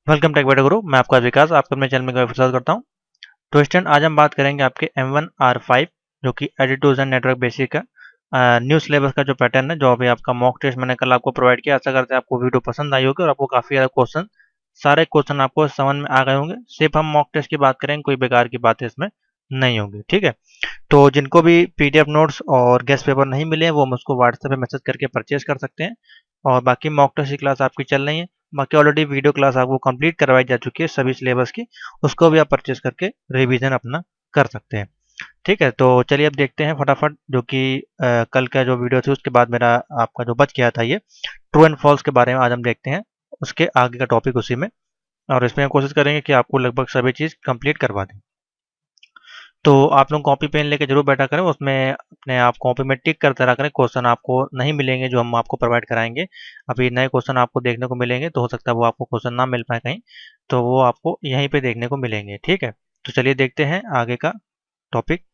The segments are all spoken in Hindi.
वेलकम टेक बेटा गुरु। मैं आपका विकास आपका अपने चैनल में स्वागत करता हूँ। तो स्टूडेंट, आज हम बात करेंगे आपके M1R5 जो कि एडिटिव्स एंड नेटवर्क बेसिक का न्यू सिलेबस का जो पैटर्न है, जो अभी आपका मॉक टेस्ट मैंने कल आपको प्रोवाइड किया। आशा करते हैं आपको वीडियो पसंद आई होगी और आपको काफ़ी ज़्यादा क्वेश्चन, सारे क्वेश्चन आपको समझ में आ गए होंगे। सिर्फ हम मॉक टेस्ट की बात करेंगे, कोई बेकार की बातें इसमें नहीं होंगी। ठीक है, तो जिनको भी पीडीएफ नोट्स और गेस्ट पेपर नहीं मिले हैं वो मुझको व्हाट्सएप पे मैसेज करके परचेज कर सकते हैं। और बाकी मॉक टेस्ट की क्लास आपकी चल रही है। बाकी ऑलरेडी वीडियो क्लास आपको कंप्लीट करवाई जा चुकी है सभी सिलेबस की, उसको भी आप परचेज करके रिवीजन अपना कर सकते हैं। ठीक है, तो चलिए अब देखते हैं फटाफट, जो कि कल का जो वीडियो थी उसके बाद मेरा आपका जो बच गया था, ये ट्रू एंड फॉल्स के बारे में आज हम देखते हैं। उसके आगे का टॉपिक उसी में, और इसमें हम कोशिश करेंगे कि आपको लगभग सभी चीज़ कंप्लीट करवा दें। तो आप लोग कॉपी पेन लेके जरूर बैठा करें, उसमें अपने आप कॉपी में टिक करते रहा करें। क्वेश्चन आपको नहीं मिलेंगे जो हम आपको प्रोवाइड कराएंगे, अभी नए क्वेश्चन आपको देखने को मिलेंगे, तो हो सकता है वो आपको क्वेश्चन ना मिल पाए कहीं, तो वो आपको यहीं पे देखने को मिलेंगे। ठीक है, तो चलिए देखते हैं आगे का टॉपिक।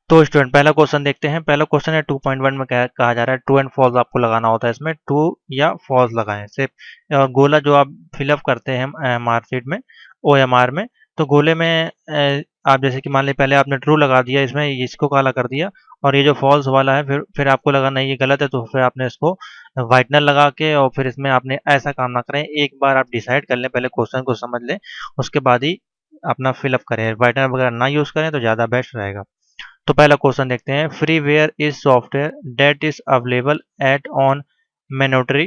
तो स्टूडेंट, पहला क्वेश्चन देखते हैं। पहला क्वेश्चन है 2.1 में कहा जा रहा है ट्रू एंड फॉल्स आपको लगाना होता है। इसमें ट्रू या फॉल्स लगाएं सिर्फ। गोला जो आप फिलअप करते हैं मार्कशीट में, OMR में, तो गोले में आप जैसे कि मान लीजिए पहले आपने ट्रू लगा दिया, इसमें इसको काला कर दिया, और ये जो फॉल्स वाला है फिर आपको लगा नहीं ये गलत है, तो फिर आपने इसको व्हाइटनर लगा के और फिर इसमें आपने ऐसा काम ना करें। एक बार आप डिसाइड कर लें, पहले क्वेश्चन को समझ लें, उसके बाद ही अपना फिलअप करें। व्हाइटनर वगैरह ना यूज़ करें तो ज़्यादा बेस्ट रहेगा। तो पहला क्वेश्चन देखते हैं। Freeware is software that is available at on mandatory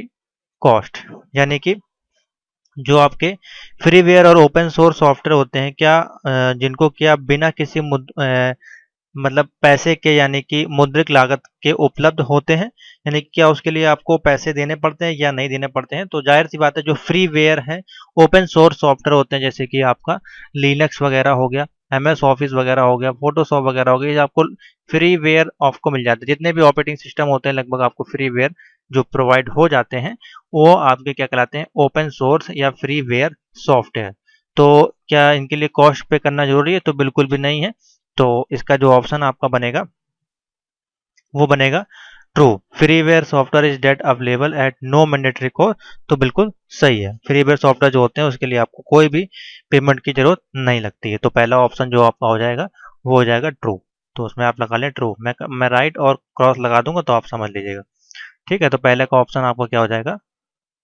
cost, यानी कि जो आपके फ्रीवेयर और ओपन सोर्स सॉफ्टवेयर होते हैं, क्या जिनको कि आप बिना किसी मतलब पैसे के, यानी कि मुद्रिक लागत के उपलब्ध होते हैं, यानी कि क्या उसके लिए आपको पैसे देने पड़ते हैं या नहीं देने पड़ते हैं। तो जाहिर सी बात है, जो फ्रीवेयर है, ओपन सोर्स सॉफ्टवेयर होते हैं, जैसे कि आपका लिनक्स वगैरह हो गया, MS ऑफिस वगैरह हो गया, फोटोशॉप वगैरह हो गया, ये आपको फ्रीवेयर आपको मिल जाते हैं। जितने भी ऑपरेटिंग सिस्टम होते हैं लगभग आपको फ्रीवेयर जो प्रोवाइड हो जाते हैं, वो आपके क्या कहलाते हैं, ओपन सोर्स या फ्रीवेयर सॉफ्टवेयर। तो क्या इनके लिए कॉस्ट पे करना जरूरी है? तो बिल्कुल भी नहीं है। तो इसका जो ऑप्शन आपका बनेगा वो बनेगा true. Freeware software is that available at no mandatory cost, तो बिल्कुल सही है। फ्रीवेयर सॉफ्टवेयर जो होते हैं उसके लिए आपको कोई भी पेमेंट की जरूरत नहीं लगती है। तो पहला ऑप्शन जो आपका हो जाएगा वो हो जाएगा ट्रू। तो उसमें आप लगा लें ट्रू। मैं राइट और क्रॉस लगा दूंगा तो आप समझ लीजिएगा। ठीक है, तो पहले का ऑप्शन आपका क्या हो जाएगा?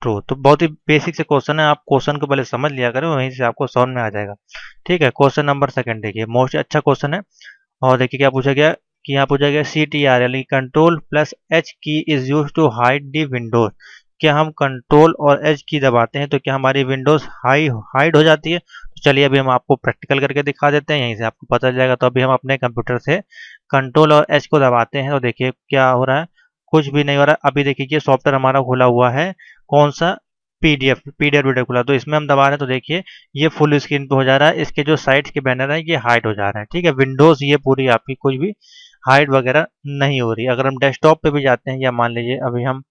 ट्रू। तो बहुत ही बेसिक से क्वेश्चन है, आप क्वेश्चन को पहले समझ लिया करें, वहीं से आपको समझ में आ जाएगा। ठीक है, क्वेश्चन नंबर सेकंड देखिए, मोस्ट अच्छा क्वेश्चन है। और देखिए क्या पूछा गया, कि यहाँ पूछा गया CTR यानी control plus H key is use to hide the windows. क्या हम कंट्रोल और H की दबाते हैं तो क्या हमारी विंडोज हाइड हो जाती है? तो चलिए अभी हम आपको प्रैक्टिकल करके दिखा देते हैं, यहीं से आपको पता चल जाएगा। तो अभी हम अपने कंप्यूटर से कंट्रोल और H को दबाते हैं, तो देखिए क्या हो रहा है। कुछ भी नहीं हो रहा है। अभी देखिए ये सॉफ्टवेयर हमारा खुला हुआ है, कौन सा? पीडीएफ वीडियो खुला, तो इसमें हम दबा रहे हैं तो देखिए ये फुल स्क्रीन पे हो जा रहा है। इसके जो साइड्स के बैनर है ये हाइड हो जा रहा है। ठीक है, विंडोज ये पूरी आपकी कुछ भी हाइड वगैरह नहीं हो रही। अगर हम डेस्कटॉप पे भी जाते हैं, या मान लीजिए अभी हम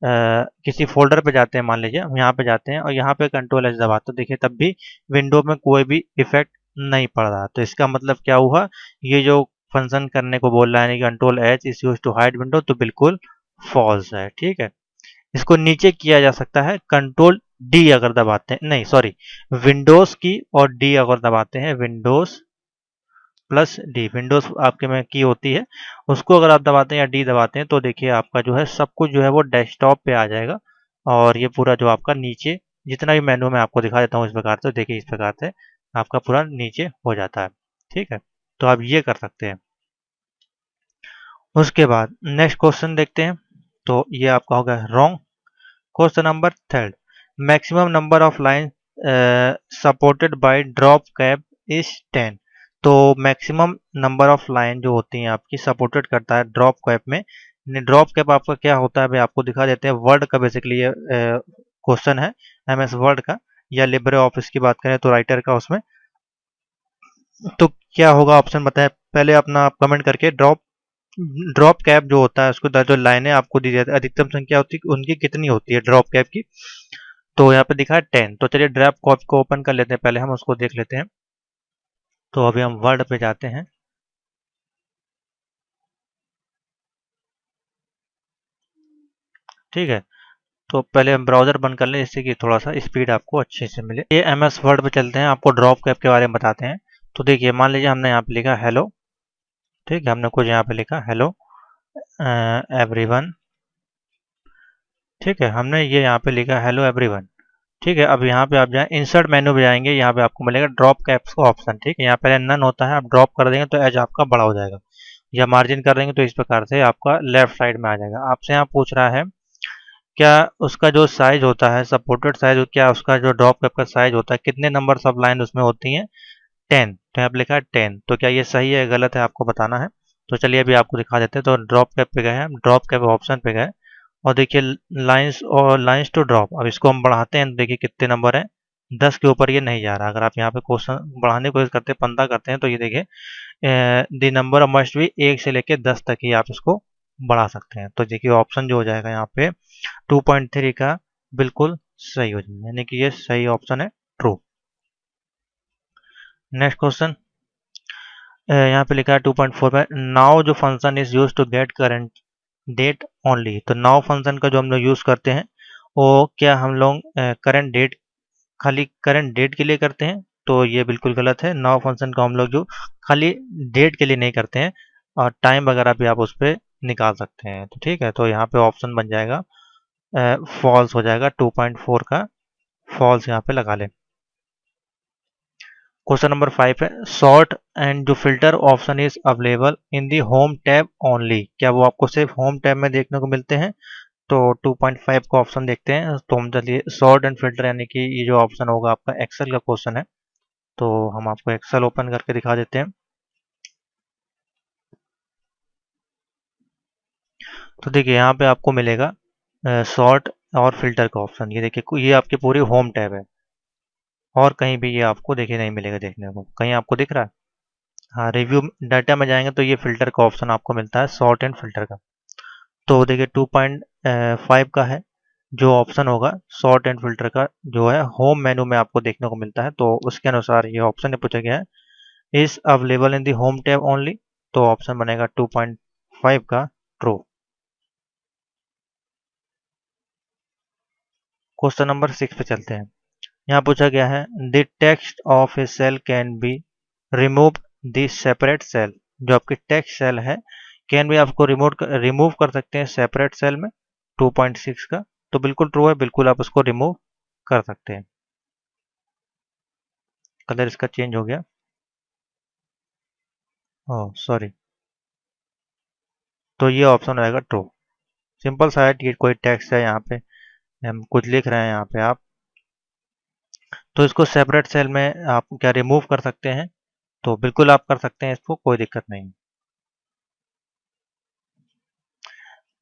किसी फोल्डर पे जाते हैं, मान लीजिए हम यहाँ पे जाते हैं और यहाँ पे कंट्रोल एच दबाते हैं, तो देखिए तब भी विंडो में कोई भी इफेक्ट नहीं पड़ रहा। तो इसका मतलब क्या हुआ, ये जो फंक्शन करने को बोल रहा है control H is use to hide window, तो बिल्कुल फॉल्स है। ठीक है, इसको नीचे किया जा सकता है कंट्रोल डी अगर दबाते हैं, नहीं सॉरी, विंडोज की और डी अगर दबाते हैं, विंडोज प्लस डी, विंडोज आपके में की होती है, उसको अगर आप दबाते हैं या डी दबाते हैं तो देखिए आपका जो है सब कुछ जो है वो डेस्कटॉप पे आ जाएगा। और ये पूरा जो आपका नीचे जितना भी मेनू मैं आपको दिखा देता हूँ इस प्रकार से, देखिए इस प्रकार से आपका पूरा नीचे हो जाता है। ठीक है, तो आप ये कर सकते हैं। उसके बाद नेक्स्ट क्वेश्चन देखते हैं। तो ये आपका होगा wrong. Question number third, maximum number of line supported by drop cap is 10। तो मैक्सिमम नंबर ऑफ लाइन जो होती हैं आपकी सपोर्टेड करता है ड्रॉप कैप में। ड्रॉप कैप आपका क्या होता है, अभी आपको दिखा देते हैं। वर्ड का बेसिकली ये क्वेश्चन है, MS वर्ड का, या लिब्रे ऑफिस की बात करें तो राइटर का उसमें। तो क्या होगा ऑप्शन बताएं पहले अपना, आप कमेंट करके। ड्रॉप ड्रॉप कैप जो होता है उसको जो लाइनें आपको दी जाती है, अधिकतम संख्या होती है उनकी कितनी होती है ड्रॉप कैप की? तो यहाँ पे दिखा है 10। तो चलिए ड्रॉप कैप को ओपन कर लेते हैं, पहले हम उसको देख लेते हैं। तो अभी हम वर्ड पे जाते हैं। ठीक है, तो पहले हम ब्राउज़र बंद कर लें जिससे कि थोड़ा सा स्पीड आपको अच्छे से मिले। ये एमएस वर्ड पे चलते हैं, आपको ड्रॉप कैप के बारे में बताते हैं। तो देखिए, मान लीजिए हमने यहाँ पे लिखा हेलो, ठीक है, हमने कुछ यहाँ पे लिखा हेलो एवरीवन, ठीक है, हमने ये यहाँ पे लिखा हेलो एवरीवन, ठीक है। अब यहाँ पे आप जाएँ इंसर्ट मेन्यू पे जाएंगे, यहाँ पे आपको मिलेगा ड्रॉप कैप्स का ऑप्शन, ठीक है। यहाँ पहले नन होता है, आप ड्रॉप कर देंगे तो एज आपका बड़ा हो जाएगा, या मार्जिन कर देंगे तो इस प्रकार से आपका लेफ्ट साइड में आ जाएगा। आपसे यहाँ पूछ रहा है क्या उसका जो साइज होता है सपोर्टेड साइज, क्या उसका जो ड्रॉप कैप का साइज होता है, कितने नंबर सब लाइन उसमें होती हैं, 10। तो यहाँ पे लिखा है 10, तो क्या ये सही है गलत है आपको बताना है। तो चलिए अभी आपको दिखा देते हैं। तो ड्रॉप कैप पे गए हैं, ड्रॉप कैप ऑप्शन पे गए और देखिए लाइंस और लाइंस टू ड्रॉप, अब इसको हम बढ़ाते हैं तो देखिए कितने नंबर है, 10 के ऊपर ये नहीं जा रहा। अगर आप यहाँ पे क्वेश्चन बढ़ाने की कोशिश करते हैं, 15 करते हैं, तो ये देखिए द नंबर मस्ट भी 1 से लेके 10 तक ही आप इसको बढ़ा सकते हैं। तो देखिए ऑप्शन जो हो जाएगा यहाँ पे 2.3 का बिल्कुल सही हो जाएगा, यानी कि ये सही ऑप्शन है, ट्रू। नेक्स्ट क्वेश्चन, यहाँ पे लिखा है 2.4 में नाउ जो function is use to get current date only. तो नाउ फंक्शन का जो हम लोग यूज़ करते हैं वो क्या हम लोग करंट डेट, खाली करंट डेट के लिए करते हैं? तो ये बिल्कुल गलत है। नाउ फंक्शन का हम लोग जो खाली डेट के लिए नहीं करते हैं, और टाइम वगैरह भी आप उस पर निकाल सकते हैं। तो ठीक है, तो यहाँ पे ऑप्शन बन जाएगा फॉल्स हो जाएगा, 2.4 का फॉल्स यहाँ पे लगा लें। क्वेश्चन नंबर 5 है सॉर्ट एंड जो filter option is available in the home tab only, क्या वो आपको सिर्फ होम टैब में देखने को मिलते हैं? तो 2.5 का ऑप्शन देखते हैं। तो हम चलिए सॉर्ट एंड फिल्टर, यानी कि ये जो ऑप्शन होगा आपका एक्सेल का क्वेश्चन है, तो हम आपको एक्सेल ओपन करके दिखा देते हैं। तो देखिए यहाँ पे आपको मिलेगा सॉर्ट और फिल्टर का ऑप्शन, ये देखिए ये आपकी पूरी होम टैब है, और कहीं भी ये आपको देखिए नहीं मिलेगा देखने को। कहीं आपको दिख रहा है? हाँ, रिव्यू डाटा में जाएंगे तो ये फिल्टर का ऑप्शन आपको मिलता है, सॉर्ट एंड फिल्टर का। तो देखिए 2.5 का है जो ऑप्शन होगा सॉर्ट एंड फिल्टर का, जो है होम मेनू में आपको देखने को मिलता है। तो उसके अनुसार ये ऑप्शन पूछा गया है is available in the home tab only, तो ऑप्शन बनेगा 2.5 का ट्रू। क्वेश्चन नंबर 6 पे चलते हैं। यहाँ पूछा गया है the text of a cell can be remove the separate cell, जो आपकी टेक्स्ट सेल है कैन भी आपको रिमूव कर सकते हैं सेपरेट सेल में, 2.6 का। तो बिल्कुल ट्रू है, बिल्कुल आप उसको रिमूव कर सकते हैं। कलर इसका चेंज हो गया, ओह सॉरी। तो ये ऑप्शन रहेगा ट्रू। सिंपल सा है, ये कोई टेक्स्ट है यहाँ पे, हम कुछ लिख रहे हैं यहाँ पे आप, तो इसको सेपरेट सेल में आप क्या रिमूव कर सकते हैं? तो बिल्कुल आप कर सकते हैं, इसको कोई दिक्कत नहीं।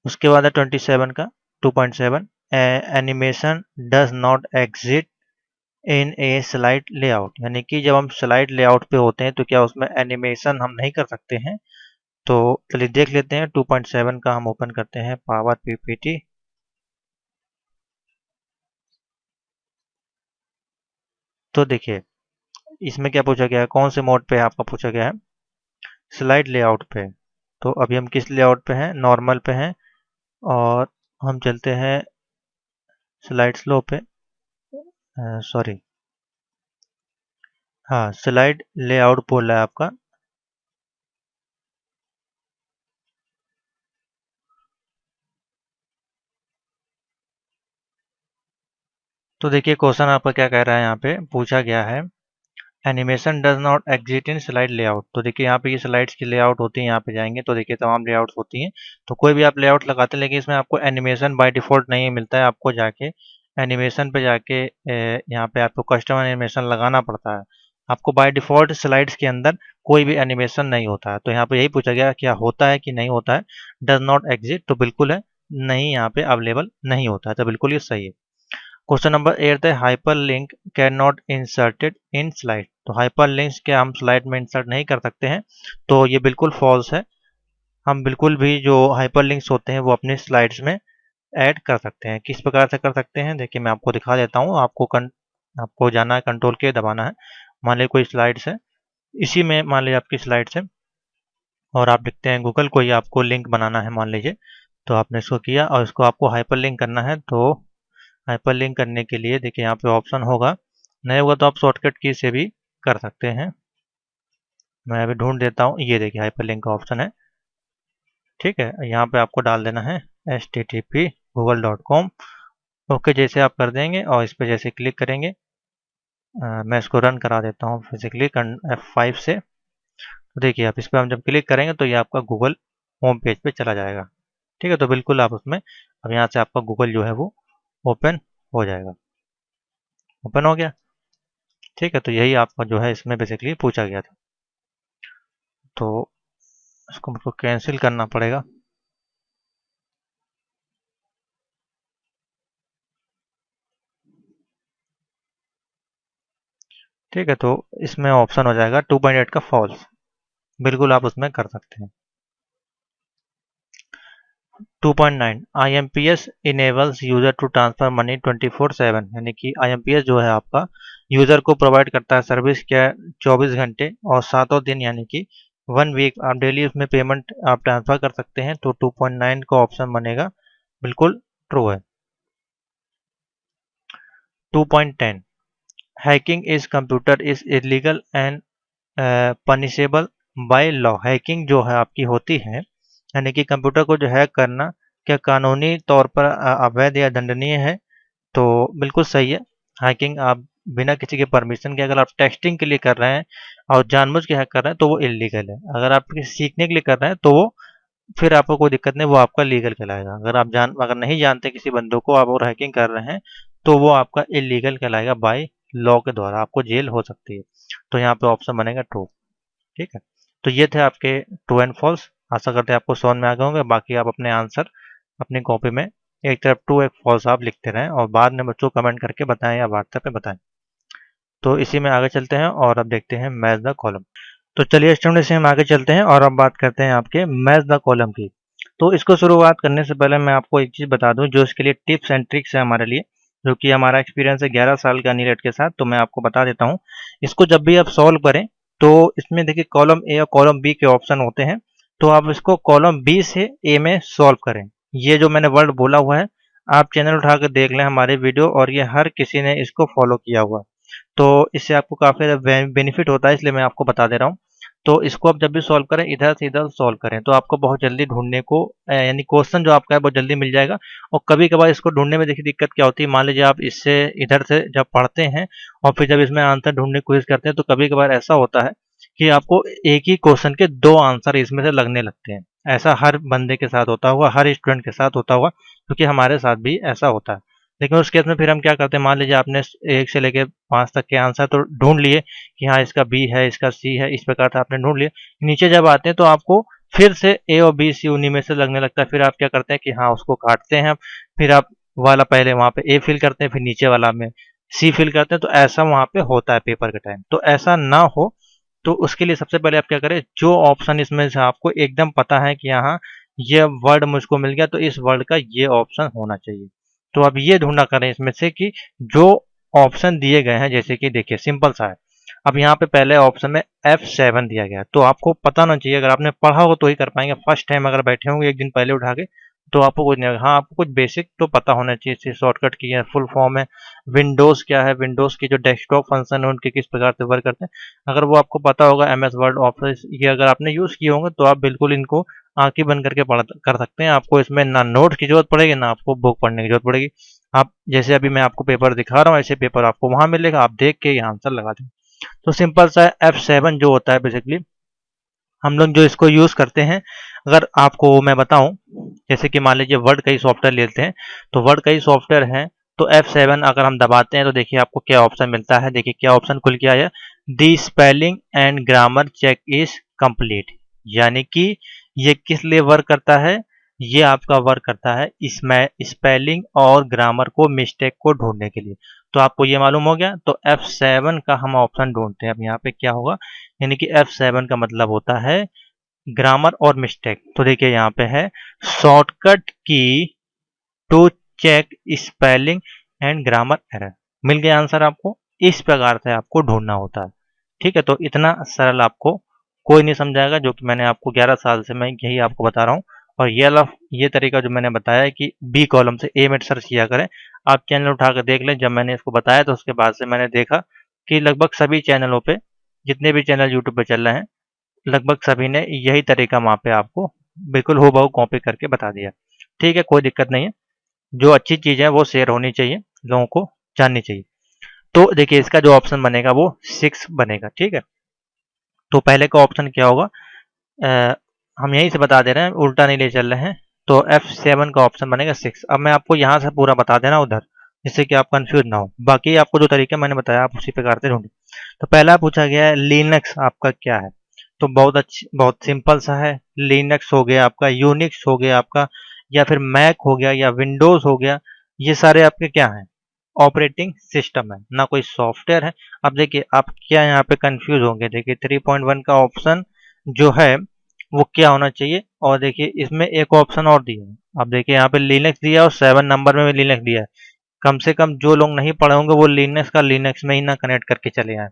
उसके बाद है 27 का 2.7 animation does not exit in A slide layout, यानी कि जब हम स्लाइड लेआउट पे होते हैं तो क्या उसमें एनिमेशन हम नहीं कर सकते हैं? तो चलिए देख लेते हैं। 2.7 का हम ओपन करते हैं पावर पीपीटी। तो देखिए इसमें क्या पूछा गया है, कौन से मोड पे आपका पूछा गया है? स्लाइड लेआउट पे। तो अभी हम किस लेआउट पे हैं? नॉर्मल पे हैं, और हम चलते हैं स्लाइड स्लो पे, सॉरी, हाँ स्लाइड लेआउट बोल रहा है आपका। तो देखिए क्वेश्चन आपका क्या कह रहा है, यहाँ पे पूछा गया है animation does not exit in slide layout. तो देखिए यहाँ पे ये स्लाइड्स की लेआउट होती है, यहाँ पे जाएंगे तो देखिए तमाम लेआउट्स होती हैं। तो कोई भी आप लेआउट लगाते हैं, लेकिन इसमें आपको एनिमेशन बाय डिफॉल्ट नहीं मिलता है, आपको जाके एनिमेशन पे जाके यहाँ पे आपको कस्टम एनिमेशन लगाना पड़ता है। आपको बाय डिफॉल्ट स्लाइड्स के अंदर कोई भी एनिमेशन नहीं होता है। तो यहाँ पे यही पूछा गया क्या होता है कि नहीं होता है, डज नॉट एग्जिट, तो बिल्कुल है नहीं, यहाँ पे अवेलेबल नहीं होता है, तो बिल्कुल ये सही है। क्वेश्चन नंबर 8 है hyper link can not inserted in slide. तो हाइपर लिंक्स के हम स्लाइड में इंसर्ट नहीं कर सकते हैं, तो ये बिल्कुल फॉल्स है। हम बिल्कुल भी जो हाइपर लिंक्स होते हैं वो अपने स्लाइड्स में ऐड कर सकते हैं। किस प्रकार से कर सकते हैं देखिए मैं आपको दिखा देता हूँ। आपको जाना है, कंट्रोल के दबाना है। मान लीजिए कोई स्लाइड्स है, इसी में मान लीजिए आपकी स्लाइड्स है और आप लिखते हैं गूगल, कोई आपको लिंक बनाना है मान लीजिए, तो आपने इसको किया और इसको आपको हाइपरलिंक करना है। तो हाइपरलिंक करने के लिए देखिए यहाँ पे ऑप्शन होगा, नहीं होगा तो आप शॉर्टकट की से भी कर सकते हैं। मैं अभी ढूंढ देता हूँ, ये देखिए हाइपरलिंक का ऑप्शन है। ठीक है, यहाँ पे आपको डाल देना है http://google.com। ओके जैसे आप कर देंगे और इस पर जैसे क्लिक करेंगे, मैं इसको रन करा देता हूँ फिजिकली F5 से। तो देखिए आप इस पर हम जब क्लिक करेंगे तो ये आपका गूगल होम पेज पे चला जाएगा। ठीक है, तो बिल्कुल आप उसमें अब यहाँ से आपका गूगल जो है वो ओपन हो जाएगा। ओपन हो गया। ठीक है, तो यही आपका जो है इसमें बेसिकली पूछा गया था। तो इसको मुझको कैंसिल करना पड़ेगा। ठीक है, तो इसमें ऑप्शन हो जाएगा 2.8 का फॉल्स। बिल्कुल आप उसमें कर सकते हैं। 2.9 IMPS enables user to transfer money 24/7, यानी कि IMPS जो है आपका यूजर को प्रोवाइड करता है सर्विस क्या 24 घंटे और सातों दिन, यानी कि 1 वीक आप डेली उसमें पेमेंट आप ट्रांसफर कर सकते हैं। तो 2.9 का ऑप्शन बनेगा, बिल्कुल ट्रू है। 2.10 hacking is computer is illegal and punishable by law. Hacking जो है आपकी होती है, यानी कि कंप्यूटर को जो हैक करना क्या कानूनी तौर पर अवैध या दंडनीय है? तो बिल्कुल सही है। हैकिंग आप बिना किसी के परमिशन के अगर आप टेस्टिंग के लिए कर रहे हैं और जानबूझ के हैक कर रहे हैं तो वो इलीगल है। अगर आप सीखने के लिए कर रहे हैं तो वो फिर आपको कोई दिक्कत नहीं, वो आपका लीगल कहलाएगा। अगर नहीं जानते किसी बंदों को आप और हैकिंग कर रहे हैं तो वो आपका इलीगल कहलाएगा, बाय लॉ के द्वारा आपको जेल हो सकती है। तो यहाँ पे ऑप्शन बनेगा ट्रू। ठीक है, तो ये थे आपके ट्रू एंड फॉल्स। आशा करते हैं आपको समझ में आ गए होंगे। बाकी आप अपने आंसर अपनी कॉपी में एक तरफ ट्रू एक फॉल्स आप लिखते रहें और बाद में बच्चों कमेंट करके बताएं या व्हाट्सएप पे बताएं। तो इसी में आगे चलते हैं और अब देखते हैं मैच द कॉलम। तो चलिए स्टूडेंट से हम आगे चलते हैं और अब बात करते हैं आपके मैच द कॉलम की। तो इसको शुरुआत करने से पहले मैं आपको एक चीज़ बता दूं जो इसके लिए टिप्स एंड ट्रिक्स है हमारे लिए, जो कि हमारा एक्सपीरियंस है 11 साल का नीलेट के साथ। तो मैं आपको बता देता हूँ, इसको जब भी आप सॉल्व करें तो इसमें देखिए कॉलम ए और कॉलम बी के ऑप्शन होते हैं। तो आप इसको कॉलम बी से ए में सॉल्व करें। ये जो मैंने वर्ड बोला हुआ है, आप चैनल उठा कर देख लें हमारे वीडियो, और ये हर किसी ने इसको फॉलो किया हुआ है। तो इससे आपको काफ़ी ज़्यादा बेनिफिट होता है, इसलिए मैं आपको बता दे रहा हूँ। तो इसको आप जब भी सॉल्व करें इधर से इधर सॉल्व करें तो आपको बहुत जल्दी ढूंढने को यानी क्वेश्चन जो आपका है बहुत जल्दी मिल जाएगा। और कभी कभार इसको ढूंढने में देखिए दिक्कत क्या होती है, मान लीजिए आप इससे इधर से जब पढ़ते हैं और फिर जब इसमें आंसर ढूंढने की कोशिश करते हैं तो कभी कभार ऐसा होता है कि आपको एक ही क्वेश्चन के दो आंसर इसमें से लगने लगते हैं। ऐसा हर बंदे के साथ होता हुआ, हर स्टूडेंट के साथ होता हुआ, क्योंकि हमारे साथ भी ऐसा होता है। लेकिन उस केस में फिर हम क्या करते हैं, मान लीजिए आपने 1 से लेकर 5 तक के आंसर तो ढूंढ लिए कि हाँ इसका बी है इसका सी है, इस प्रकार से आपने ढूंढ लिए। नीचे जब आते हैं तो आपको फिर से ए और बी सी उन्हीं में से लगने लगता है। फिर आप क्या करते हैं कि हाँ उसको काटते हैं, फिर आप वाला पहले वहाँ पे ए फिल करते हैं, फिर नीचे वाला में सी फिल करते हैं। तो ऐसा वहाँ पे होता है पेपर के टाइम, तो ऐसा ना हो तो उसके लिए सबसे पहले आप क्या करें, जो ऑप्शन इसमें से आपको एकदम पता है कि यहाँ ये वर्ड मुझको मिल गया तो इस वर्ड का ये ऑप्शन होना चाहिए, तो अब ये ढूंढा करें इसमें से कि जो ऑप्शन दिए गए हैं, जैसे कि देखिए सिंपल सा है। अब यहाँ पे पहले ऑप्शन में F7 दिया गया है, तो आपको पता होना चाहिए। अगर आपने पढ़ा हो तो ही कर पाएंगे। फर्स्ट टाइम अगर बैठे होंगे एक दिन पहले उठा के तो आपको कुछ नहीं होगा। हाँ आपको कुछ बेसिक तो पता होना चाहिए, इससे शॉर्टकट की है, फुल फॉर्म है, विंडोज़ क्या है, विंडोज़ की जो डेस्कटॉप फंक्शन है उनके किस प्रकार से वर्क करते हैं। अगर वो आपको पता होगा, MS वर्ड ऑफिस ये अगर आपने यूज़ किए होंगे तो आप बिल्कुल इनको आंखें बंद करके पढ़ कर सकते हैं। आपको इसमें ना नोट की जरूरत पड़ेगी ना आपको बुक पढ़ने की जरूरत पड़ेगी। आप जैसे अभी मैं आपको पेपर दिखा रहा हूँ ऐसे पेपर आपको वहां मिलेगा, आप देख के यहाँ आंसर लगा दें। तो सिंपल सा F7 जो होता है बेसिकली हम लोग जो इसको यूज़ करते हैं, अगर आपको मैं बताऊं, जैसे कि मान लीजिए वर्ड का ही सॉफ्टवेयर लेते हैं, तो वर्ड का ही सॉफ्टवेयर है तो F7 अगर हम दबाते हैं तो देखिए आपको क्या ऑप्शन मिलता है। देखिए क्या ऑप्शन खुल के आया, the spelling and grammar check is complete, यानी कि ये किस लिए वर्क करता है, ये आपका वर्क करता है इसमें स्पेलिंग और ग्रामर को मिस्टेक को ढूंढने के लिए। तो आपको ये मालूम हो गया, तो F7 का हम ऑप्शन ढूंढते हैं। अब यहाँ पे क्या होगा, यानी कि F7 का मतलब होता है ग्रामर और मिस्टेक। तो देखिए यहाँ पे है shortcut key to check spelling and grammar error. मिल गया आंसर आपको। इस प्रकार से आपको ढूंढना होता है। ठीक है, तो इतना सरल आपको कोई नहीं समझाएगा, जो कि मैंने आपको 11 साल से मैं यही आपको बता रहा हूँ और ये तरीका जो मैंने बताया है कि बी कॉलम से ए में सर्च किया करें। आप चैनल उठा कर देख लें, जब मैंने इसको बताया तो उसके बाद से मैंने देखा कि लगभग सभी चैनलों पे, जितने भी चैनल यूट्यूब पे चल रहे हैं, लगभग सभी ने यही तरीका वहाँ पे आपको बिल्कुल हूबहू कॉपी करके बता दिया। ठीक है, कोई दिक्कत नहीं है। जो अच्छी चीज़ है वो शेयर होनी चाहिए, लोगों को जाननी चाहिए। तो देखिए इसका जो ऑप्शन बनेगा वो 6 बनेगा। ठीक है, तो पहले का ऑप्शन क्या होगा, अ, हम यहीं से बता दे रहे हैं, उल्टा नहीं ले चल रहे हैं। तो F7 का ऑप्शन बनेगा 6। अब मैं आपको यहाँ से पूरा बता देना उधर, जिससे कि आप कंफ्यूज ना हो। बाकी आपको जो तरीका मैंने बताया आप उसी प्रकार से ढूंढिए। तो पहला पूछा गया है लिनक्स आपका क्या है, तो बहुत सिंपल सा है। लिनक्स हो गया आपका, यूनिक्स हो गया आपका, या फिर मैक हो गया, या विंडोज हो गया, ये सारे आपके क्या हैं, ऑपरेटिंग सिस्टम है, ना कोई सॉफ्टवेयर है। अब देखिए आप क्या यहाँ पे कंफ्यूज होंगे, देखिए 3.1 का ऑप्शन जो है वो क्या होना चाहिए, और देखिए इसमें एक ऑप्शन और दिया है। अब देखिए यहाँ पे लिनक्स दिया है और 7 नंबर में भी लिनक्स दिया है। कम से कम जो लोग नहीं पढ़े होंगे वो लिनक्स का लिनक्स में ही ना कनेक्ट करके चले आए,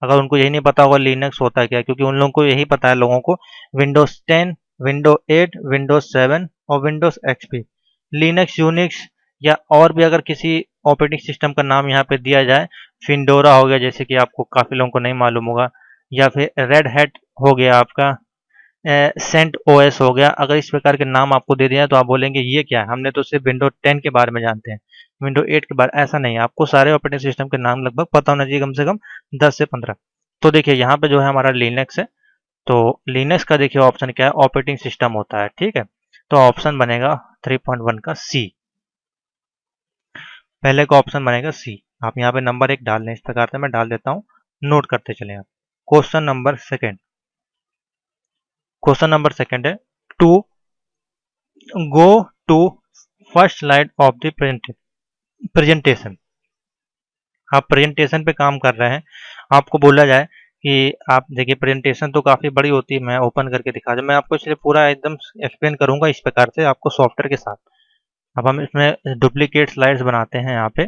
अगर उनको यही नहीं पता होगा लिनक्स होता क्या है, क्योंकि उन लोगों को यही पता है, लोगों को विंडोज 10, विंडो 8, विंडोज 7 और विंडोज एक्सपी। लिनक्स, यूनिक्स या और भी अगर किसी ऑपरेटिंग सिस्टम का नाम यहाँ पे दिया जाए, फिंडोरा हो गया जैसे कि आपको काफ़ी लोगों को नहीं मालूम होगा, या फिर रेड हैट हो गया आपका, सेंट ओएस हो गया, अगर इस प्रकार के नाम आपको दे दिया तो आप बोलेंगे ये क्या है, हमने तो सिर्फ विंडो 10 के बारे में जानते हैं, विंडो 8 के बारे। ऐसा नहीं है, आपको सारे ऑपरेटिंग सिस्टम के नाम लगभग पता होना चाहिए, कम से कम 10 से 15। तो देखिए यहाँ पे जो है हमारा लिनक्स है, तो लिनक्स का देखिए ऑप्शन क्या है, ऑपरेटिंग सिस्टम होता है। ठीक है, तो ऑप्शन बनेगा 3.1 का सी, पहले का ऑप्शन बनेगा सी। आप यहाँ पे नंबर 1 डाल लें, इस प्रकार से मैं डाल देता हूँ, नोट करते चले आप। Question number second, question number second है, to go to first slide of the presentation. आप प्रेजेंटेशन पे काम कर रहे हैं, आपको बोला जाए कि आप देखिए प्रेजेंटेशन तो काफ़ी बड़ी होती है, मैं ओपन करके दिखा दूँ, मैं आपको इसलिए पूरा एकदम एक्सप्लेन करूंगा इस प्रकार से आपको सॉफ्टवेयर के साथ। अब हम इसमें डुप्लीकेट स्लाइड्स बनाते हैं यहाँ पे।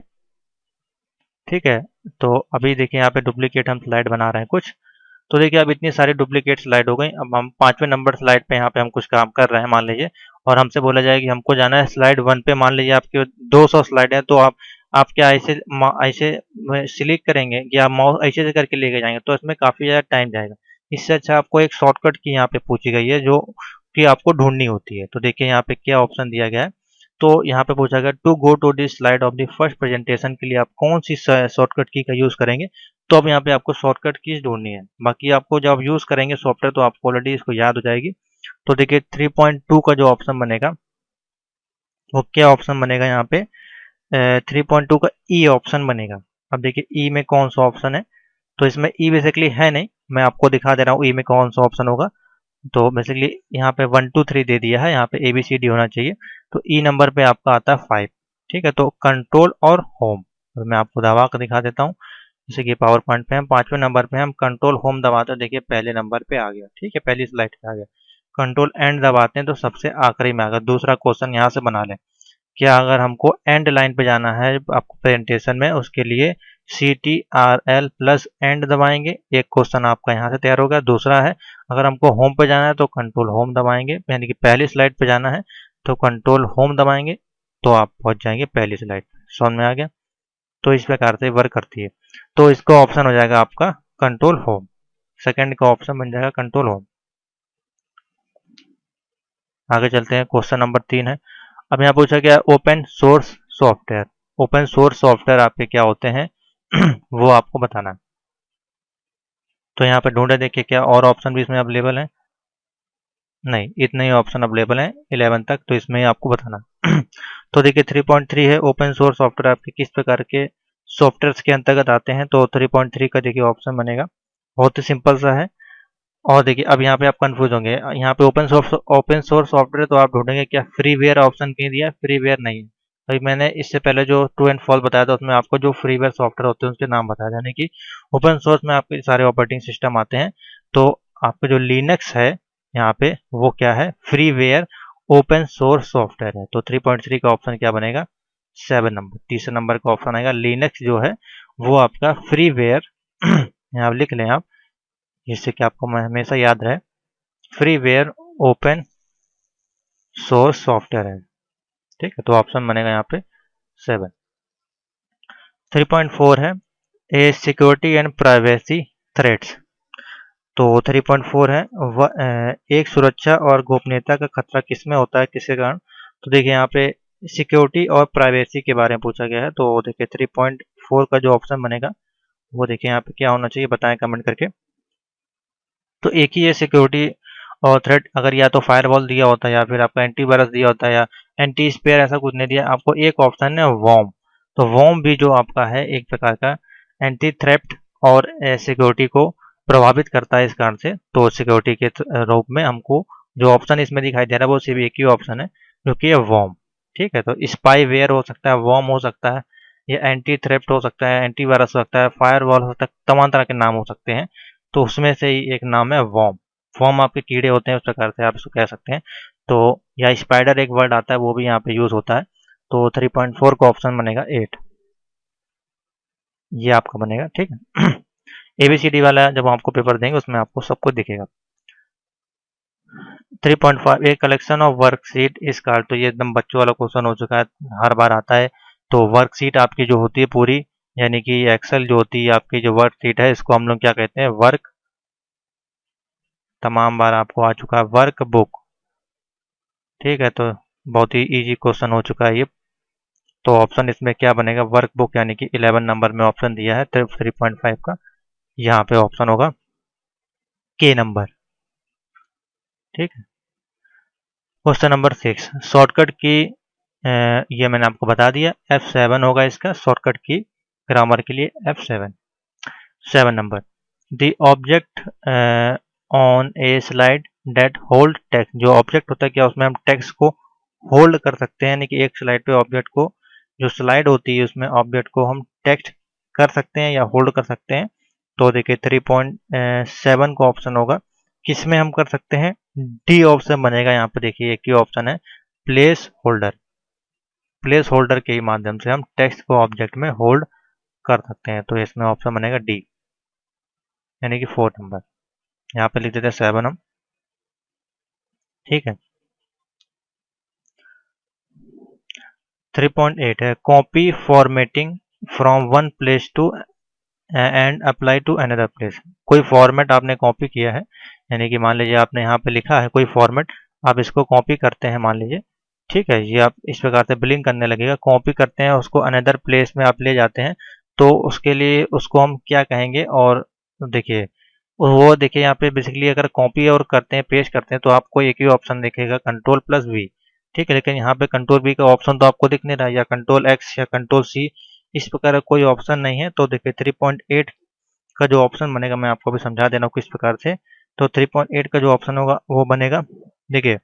ठीक है, तो अभी देखिए यहाँ पे डुप्लीकेट हम स्लाइड बना रहे हैं कुछ। तो देखिए अब इतनी सारी डुप्लीकेट स्लाइड हो गई, अब हम 5वें नंबर स्लाइड पे यहाँ पे हम कुछ काम कर रहे हैं मान लीजिए, और हमसे बोला जाए कि हमको जाना है स्लाइड 1 पे। मान लीजिए आपके 200 स्लाइड है, तो आप क्या ऐसे ऐसे सिलेक्ट करेंगे या माउस ऐसे से करके लेके जाएंगे, तो इसमें काफ़ी ज़्यादा टाइम जाएगा। इससे अच्छा आपको एक शॉर्टकट की यहाँ पे पूछी गई है जो कि आपको ढूंढनी होती है। तो देखिए यहाँ पे क्या ऑप्शन दिया गया है, तो यहाँ पे पूछा गया to go to this slide of the first presentation के लिए आप कौन सी शॉर्टकट की का यूज़ करेंगे। तो अब यहाँ पे आपको शॉर्टकट कीज ढूंढनी है, बाकी आपको जब यूज़ करेंगे सॉफ्टवेयर तो आपको ऑलरेडी इसको याद हो जाएगी। तो देखिए 3.2 का जो ऑप्शन बनेगा वो क्या ऑप्शन बनेगा, यहाँ पे 3.2 का ई ऑप्शन बनेगा। अब देखिए ई में कौन सा ऑप्शन है, तो इसमें ई बेसिकली है नहीं, मैं आपको दिखा दे रहा हूँ ई में कौन सा ऑप्शन होगा। तो बेसिकली यहाँ पे 1 2 3 दे दिया है, यहाँ पे ए बी सी डी होना चाहिए, तो ई नंबर पे आपका आता है 5। ठीक है, तो कंट्रोल और होम, तो मैं आपको दबा कर दिखा देता हूँ। जैसे कि पावर पॉइंट पे हम 5वें नंबर पे हम कंट्रोल होम दबाते हैं, देखिए पहले नंबर पे आ गया। ठीक है, पहली स्लाइड पे आ गया। कंट्रोल एंड दबाते हैं तो सबसे आखिरी में आ गया। दूसरा क्वेश्चन यहाँ से बना लें, क्या अगर हमको एंड लाइन पे जाना है आपको प्रेजेंटेशन में, उसके लिए CTRL प्लस एंड दबाएंगे, एक क्वेश्चन आपका यहाँ से तैयार हो गया। दूसरा है अगर हमको होम पे जाना है तो कंट्रोल होम दबाएंगे, यानी कि पहली स्लाइड पे जाना है तो कंट्रोल होम दबाएंगे, तो आप पहुंच जाएंगे पहली स्लाइड। समझ में आ गया, तो इस प्रकार से वर्क करती है। तो इसका ऑप्शन हो जाएगा आपका कंट्रोल होम, सेकंड का ऑप्शन बन जाएगा कंट्रोल होम। आगे चलते हैं, क्वेश्चन नंबर 3 है। अब यहाँ पूछा गया open source software. Open source software आपके क्या होते हैं वो आपको बताना है। तो यहाँ पे ढूंढे देखिए क्या और ऑप्शन भी इसमें अवेलेबल है, नहीं इतने ही ऑप्शन अवेलेबल हैं 11 तक, तो इसमें ही आपको बताना तो देखिए 3.3 है ओपन सोर्स सॉफ्टवेयर आपके किस प्रकार के सॉफ्टवेयर के अंतर्गत आते हैं। तो 3.3 का देखिए ऑप्शन बनेगा, बहुत ही सिंपल सा है। और देखिए अब यहाँ पे आप कंफ्यूज होंगे, यहाँ पे ओपन सोर्स सॉफ्टवेयर तो आप ढूंढेंगे क्या फ्रीवेयर ऑप्शन क्यों दिया है, फ्रीवेयर नहीं है। अभी मैंने इससे पहले जो ट्रू एंड फॉल्स बताया था उसमें आपको जो फ्रीवेयर सॉफ्टवेयर होते हैं उसके नाम बताया, यानी कि ओपन सोर्स में आपके सारे ऑपरेटिंग सिस्टम आते हैं। तो आपका जो लिनक्स है यहाँ पे वो क्या है, फ्रीवेयर ओपन सोर्स सॉफ्टवेयर है। तो 3.3 का ऑप्शन क्या बनेगा, 7 नंबर, तीसरे नंबर का ऑप्शन आएगा। लिनक्स जो है वो आपका फ्रीवेयर यहाँ लिख लें आप, जिससे कि आपको हमेशा याद रहे, फ्रीवेयर ओपन सोर्स सॉफ्टवेयर है। ठीक है, तो ऑप्शन बनेगा यहाँ पे 7। 3.4 है ए सिक्योरिटी एंड प्राइवेसी थ्रेट्स। तो 3.4 है एक सुरक्षा और गोपनीयता का खतरा किसमें होता है, किसके कारण। तो देखिए यहाँ पे सिक्योरिटी और प्राइवेसी के बारे में पूछा गया है। तो देखिए 3.4 का जो ऑप्शन बनेगा वो देखिए यहाँ पे क्या होना चाहिए, बताएं कमेंट करके। तो एक ही है सिक्योरिटी और थ्रेट, अगर या तो फायरवॉल दिया होता है या फिर आपका एंटीवायरस दिया होता है या एंटी स्पेयर, ऐसा कुछ नहीं दिया आपको। एक ऑप्शन है वॉर्म। तो वॉर्म भी जो आपका है एक प्रकार का एंटी थ्रेफ्ट और सिक्योरिटी को प्रभावित करता है इस कारण से। तो सिक्योरिटी के रूप में हमको जो ऑप्शन इसमें दिखाई दे रहा है वो सिर्फ एक ही ऑप्शन है जो कि है वॉर्म। ठीक है, तो स्पाईवेयर हो सकता है, वॉर्म हो सकता है, या एंटी थ्रेफ्ट हो सकता है, एंटीवायरस हो सकता है, फायरवॉल हो सकता है, तमाम तरह के नाम हो सकते हैं। तो उसमें से ही एक नाम है वॉर्म। वॉर्म आपके कीड़े होते हैं, उस प्रकार से आप इसको कह सकते हैं। तो या स्पाइडर एक वर्ड आता है वो भी यहाँ पे यूज होता है। तो 3.4 का ऑप्शन बनेगा 8, ये आपका बनेगा। ठीक है। एबीसीडी वाला जब आपको पेपर देंगे उसमें आपको सब कुछ दिखेगा। 3.5 ए कलेक्शन ऑफ वर्कशीट इस कार्ड। तो ये एकदम बच्चों वाला क्वेश्चन हो चुका है, हर बार आता है। तो वर्कशीट आपकी जो होती है पूरी, यानी कि एक्सेल जो होती है आपकी जो वर्कशीट है, इसको हम लोग क्या कहते हैं, वर्क। तमाम बार आपको आ चुका है वर्क बुक। ठीक है, तो बहुत ही इजी क्वेश्चन हो चुका है ये। तो ऑप्शन इसमें क्या बनेगा, वर्क बुक, यानी कि 11 नंबर में ऑप्शन दिया है 3.5 का। यहाँ पे ऑप्शन होगा के नंबर। ठीक है। क्वेश्चन नंबर 6, शॉर्टकट की ये मैंने आपको बता दिया, F7 होगा इसका शॉर्टकट की ग्रामर के लिए, F7। 7 number, the object on a slide that hold text. जो ऑब्जेक्ट होता है क्या, उसमें हम टेक्स्ट को होल्ड कर सकते हैं, यानी कि एक स्लाइड पे ऑब्जेक्ट को, जो स्लाइड होती है उसमें ऑब्जेक्ट को हम टेक्स्ट कर सकते हैं या होल्ड कर सकते हैं। तो देखिए 3.7 का ऑप्शन होगा, किसमें हम कर सकते हैं, डी ऑप्शन बनेगा। यहाँ पे देखिए एक ही ऑप्शन है, प्लेस होल्डर। प्लेस होल्डर के माध्यम से हम टेक्स्ट को ऑब्जेक्ट में होल्ड कर सकते हैं। तो इसमें ऑप्शन बनेगा डी, यानी कि 4 नंबर। यहाँ पे लिख देते हैं 7 हम। ठीक है। 3.8 है copy formatting from one place to and apply to another place. कोई फॉर्मेट आपने कॉपी किया है, यानी कि मान लीजिए आपने यहाँ पे लिखा है कोई फॉर्मेट, आप इसको कॉपी करते हैं मान लीजिए। ठीक है, ये आप इस प्रकार से ब्लिंक करने लगेगा, कॉपी करते हैं उसको अनदर प्लेस में आप ले जाते हैं। तो उसके लिए उसको हम क्या कहेंगे, और देखिए वो देखिए यहाँ पे बेसिकली अगर कॉपी और करते हैं, पेस्ट करते हैं, तो आपको एक ही ऑप्शन दिखेगा, कंट्रोल+V। ठीक है, लेकिन यहाँ पे कंट्रोल V का ऑप्शन तो आपको दिख नहीं रहा है, या कंट्रोल X या कंट्रोल C, इस प्रकार का कोई ऑप्शन नहीं है। तो देखिए 3.8 का जो ऑप्शन बनेगा, मैं आपको भी समझा दे रहा हूँ किस प्रकार से। तो 3.8 का जो ऑप्शन होगा वो बनेगा, देखिए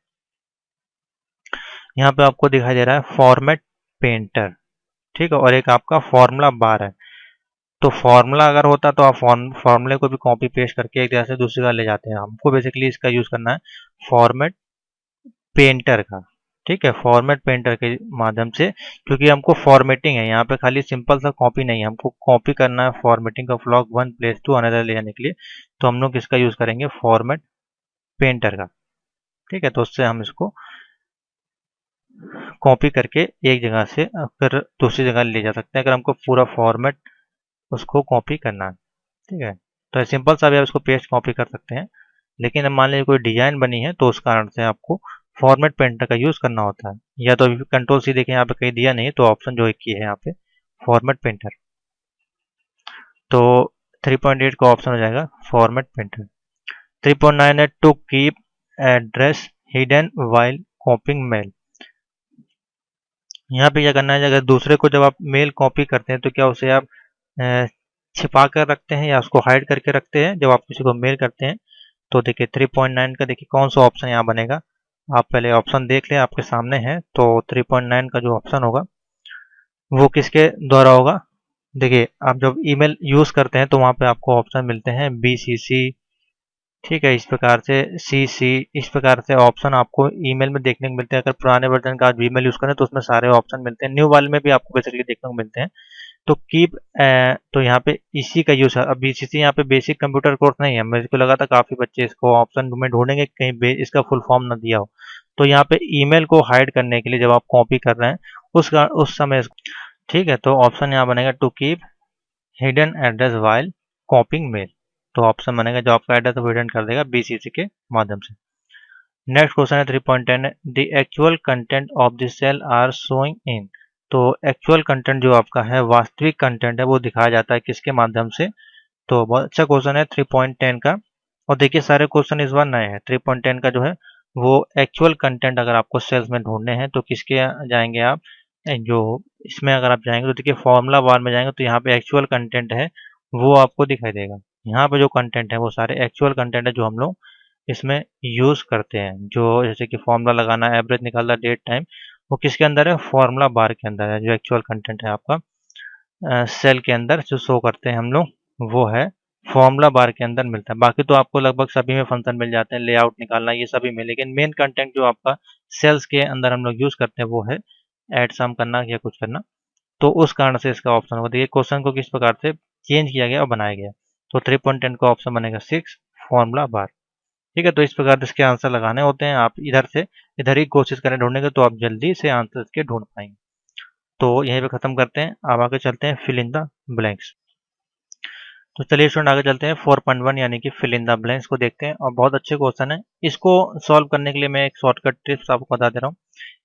यहाँ पे आपको दिखाई दे रहा है फॉर्मेट पेंटर। ठीक है, और एक आपका फॉर्मूला बार है। तो फॉर्मूला अगर होता तो आप फॉर्मूले को भी कॉपी पेस्ट करके एक जगह से दूसरी जगह ले जाते हैं। हमको बेसिकली इसका यूज करना है फॉर्मेट पेंटर का। ठीक है, फॉर्मेट पेंटर के माध्यम से, क्योंकि हमको फॉर्मेटिंग है यहाँ पे, खाली सिंपल सा कॉपी नहीं है, हमको कॉपी करना है फॉर्मेटिंग का फ्लॉग वन प्लेस टू अनदर ले जाने के लिए। तो हम लोग इसका यूज करेंगे फॉर्मेट पेंटर का। ठीक है, तो उससे हम इसको कॉपी करके एक जगह से फिर दूसरी जगह ले जा सकते हैं, अगर हमको पूरा फॉर्मेट उसको कॉपी करना है। ठीक है, तो सिंपल सा भी आप इसको पेस्ट कॉपी कर सकते हैं, लेकिन अब मान लीजिए कोई डिजाइन बनी है तो उस कारण से आपको फॉर्मेट पेंटर का यूज करना होता है। या तो कंट्रोल C देखें, यहाँ पे कहीं दिया नहीं, तो ऑप्शन जो एक ही है यहाँ पे फॉर्मेट पेंटर। तो 3.8 का ऑप्शन हो जाएगा फॉर्मेट पेंटर। 3.9 है to keep address hidden while copying mail. यहाँ पे क्या करना है, अगर दूसरे को जब आप मेल कॉपी करते हैं तो क्या उसे आप अ, छिपा कर रखते हैं या उसको हाइड करके रखते हैं जब आप किसी को मेल करते हैं। तो देखिए 3.9 का देखिए कौन सा ऑप्शन यहाँ बनेगा, आप पहले ऑप्शन देख लें, आपके सामने है। तो 3.9 का जो ऑप्शन होगा वो किसके द्वारा होगा, देखिए आप जब ईमेल यूज़ करते हैं तो वहाँ पे आपको ऑप्शन मिलते हैं BCC। ठीक है, इस प्रकार से CC, इस प्रकार से ऑप्शन आपको ईमेल में देखने को मिलते हैं। अगर पुराने वर्जन का आप ईमेल यूज़ करें तो उसमें सारे ऑप्शन मिलते हैं, न्यू वाले में भी आपको बेसिकली देखने को मिलते हैं। तो कीप, तो यहाँ पे इसी का यूज है। अब BCC यहाँ पे बेसिक कंप्यूटर कोर्स नहीं है, मेरे को लगा था काफ़ी बच्चे इसको ऑप्शन में ढूंढेंगे कहीं इसका फुल फॉर्म ना दिया हो। तो यहाँ पे ईमेल को हाइड करने के लिए जब आप कॉपी कर रहे हैं उस समय, ठीक है, तो ऑप्शन यहाँ बनेगा to keep hidden address while copying mail. तो ऑप्शन बनेगा जो आपका एड्रेस वो हिडन कर देगा बीसीसी के माध्यम से। नेक्स्ट क्वेश्चन है 3.10 है the actual content of the cell are showing in. तो एक्चुअल कंटेंट जो आपका है, वास्तविक कंटेंट है, वो दिखाया जाता है किसके माध्यम से। तो बहुत अच्छा क्वेश्चन है 3.10 का। और देखिए सारे क्वेश्चन इस बार नए हैं। 3.10 का जो है वो एक्चुअल कंटेंट अगर आपको सेल्स में ढूंढने हैं तो किसके जाएंगे आप, जो इसमें अगर आप जाएंगे तो देखिए फॉर्मूला बार में जाएंगे तो यहाँ पे एक्चुअल कंटेंट है वो आपको दिखाई देगा। यहाँ पे जो कंटेंट है वो सारे एक्चुअल कंटेंट है जो हम लोग इसमें यूज़ करते हैं। जो जैसे कि फॉर्मूला लगाना, एवरेज निकालना, डेट टाइम, वो किसके अंदर है, फॉर्मूला बार के अंदर है। जो एक्चुअल कंटेंट है आपका सेल के अंदर जो शो करते हैं हम लोग वो है फॉर्मूला बार के अंदर मिलता है। बाकी तो आपको लगभग सभी में फंक्शन मिल जाते हैं, लेआउट निकालना ये सभी में, लेकिन मेन कंटेंट जो आपका सेल्स के अंदर हम लोग यूज़ करते हैं वो है ऐड सम करना या कुछ करना। तो उस कारण से इसका ऑप्शन होगा। देखिए क्वेश्चन को किस प्रकार से चेंज किया गया और बनाया गया। तो 3.10 का ऑप्शन बनेगा 6 फॉर्मूला बार। ठीक है, तो इस प्रकार से इसके आंसर लगाने होते हैं। आप इधर से इधर ही कोशिश करें ढूंढने की तो आप जल्दी से आंसर इसके ढूंढ पाएंगे। तो यहीं पे खत्म करते हैं। अब आगे चलते हैं फिल इन द ब्लैंक्स। तो चलिए स्टूडेंट आगे चलते हैं 4.1 यानी कि फिल इन द ब्लैंक्स को देखते हैं। और बहुत अच्छे क्वेश्चन है। इसको सॉल्व करने के लिए मैं एक शॉर्टकट टिप्स आपको बता दे रहा हूँ।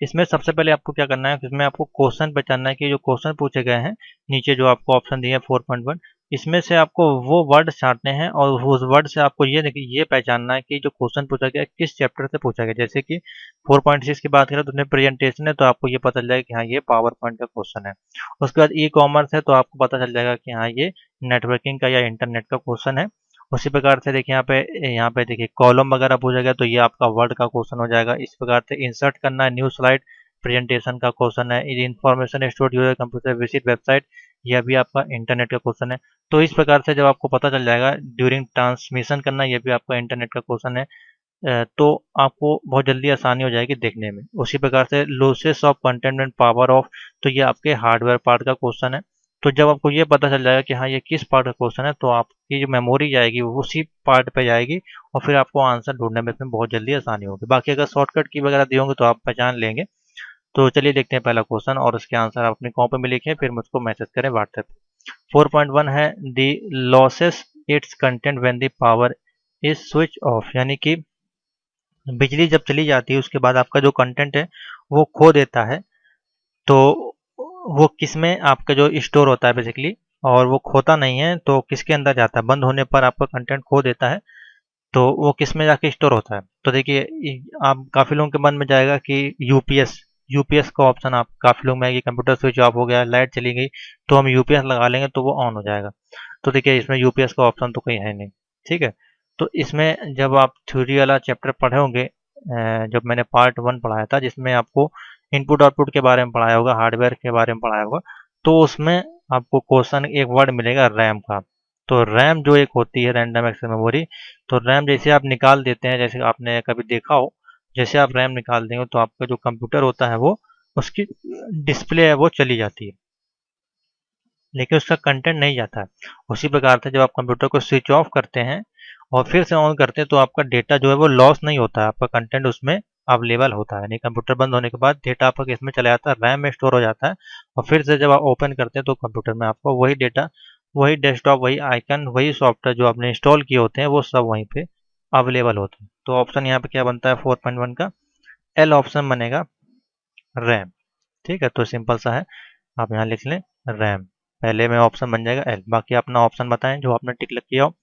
इसमें सबसे पहले आपको क्या करना है, इसमें आपको क्वेश्चन पहचानना है कि जो क्वेश्चन पूछे गए हैं नीचे जो आपको ऑप्शन दिए हैं 4.1, इसमें से आपको वो वर्ड छांटने हैं और उस वर्ड से आपको ये पहचानना है कि जो क्वेश्चन पूछा गया है किस चैप्टर से पूछा गया। जैसे कि 4.6 की बात करें तो उसमें प्रेजेंटेशन है तो आपको ये पता चल जाएगा कि हाँ ये पावर पॉइंट का क्वेश्चन है। उसके बाद ई कॉमर्स है तो आपको पता चल जाएगा कि हाँ ये नेटवर्किंग का या इंटरनेट का क्वेश्चन है। उसी प्रकार से देखिए यहाँ पे देखिए कॉलम वगैरह पूछा गया तो ये आपका वर्ड का क्वेश्चन हो जाएगा। इस प्रकार से इंसर्ट करना है न्यू स्लाइड प्रेजेंटेशन का क्वेश्चन है। Information store user computer visit website, यह भी आपका इंटरनेट का क्वेश्चन है। तो इस प्रकार से जब आपको पता चल जाएगा ड्यूरिंग ट्रांसमिशन करना, यह भी आपका इंटरनेट का क्वेश्चन है। तो आपको बहुत जल्दी आसानी हो जाएगी देखने में। उसी प्रकार से losses of containment power of, तो ये आपके हार्डवेयर पार्ट का क्वेश्चन है। तो जब आपको ये पता चल जाएगा कि हाँ ये किस पार्ट का क्वेश्चन है तो आपकी जो मेमोरी जाएगी वो उसी पार्ट पे जाएगी और फिर आपको आंसर ढूंढने में इसमें बहुत जल्दी आसानी होगी। बाकी अगर शॉर्टकट की वगैरह दी होंगे तो आप पहचान लेंगे। तो चलिए देखते हैं पहला क्वेश्चन और उसके आंसर आप अपनी कॉपी में लिखें फिर मुझको मैसेज करें व्हाट्सएप पे। 4.1 है the losses it's content when the power is switch off, यानी कि बिजली जब चली जाती है उसके बाद आपका जो कंटेंट है वो खो देता है। तो वो किस में आपका जो स्टोर होता है बेसिकली, और वो खोता नहीं है तो किसके अंदर जाता है, बंद होने पर आपका कंटेंट खो देता है तो वो किस में जाके स्टोर होता है। तो देखिए आप काफ़ी लोगों के मन में जाएगा कि यूपीएस, यूपीएस का ऑप्शन आप काफ़ी लोग में आएगी। कंप्यूटर स्विच ऑफ हो गया, लाइट चली गई तो हम यूपीएस लगा लेंगे तो वो ऑन हो जाएगा। तो देखिए इसमें यूपीएस का ऑप्शन तो कहीं है नहीं। ठीक है, तो इसमें जब आप थ्योरी वाला चैप्टर पढ़े होंगे, जब मैंने पार्ट 1 पढ़ाया था जिसमें आपको इनपुट आउटपुट के बारे में पढ़ाया होगा, हार्डवेयर के बारे में पढ़ाया होगा, तो उसमें आपको क्वेश्चन एक वर्ड मिलेगा रैम का। तो रैम जो एक होती है रैंडम एक्सेस मेमोरी, तो रैम जैसे आप निकाल देते हैं, जैसे आपने कभी देखा हो, जैसे आप रैम निकाल देंगे तो आपका जो कंप्यूटर होता है वो उसकी डिस्प्ले है वो चली जाती है लेकिन उसका कंटेंट नहीं जाता है। उसी प्रकार से जब आप कंप्यूटर को स्विच ऑफ करते हैं और फिर से ऑन करते हैं तो आपका डेटा जो है वो लॉस नहीं होता है, आपका कंटेंट उसमें अवेलेबल होता है। नहीं, कंप्यूटर बंद होने के बाद डेटा आपका किसमें चला जाता है, रैम में स्टोर हो जाता है। और फिर से जब आप ओपन करते हैं तो कंप्यूटर में आपको वही डेटा, वही डेस्कटॉप, वही आइकन, वही सॉफ्टवेयर जो आपने इंस्टॉल किए होते हैं वो सब वहीं पे अवेलेबल होते हैं। तो ऑप्शन यहाँ पे क्या बनता है 4.1 का, एल ऑप्शन बनेगा रैम। ठीक है, तो सिंपल सा है, आप यहाँ लिख लें रैम, पहले में ऑप्शन बन जाएगा एल। बाकी अपना ऑप्शन बताएं जो आपने टिक लग किया हो।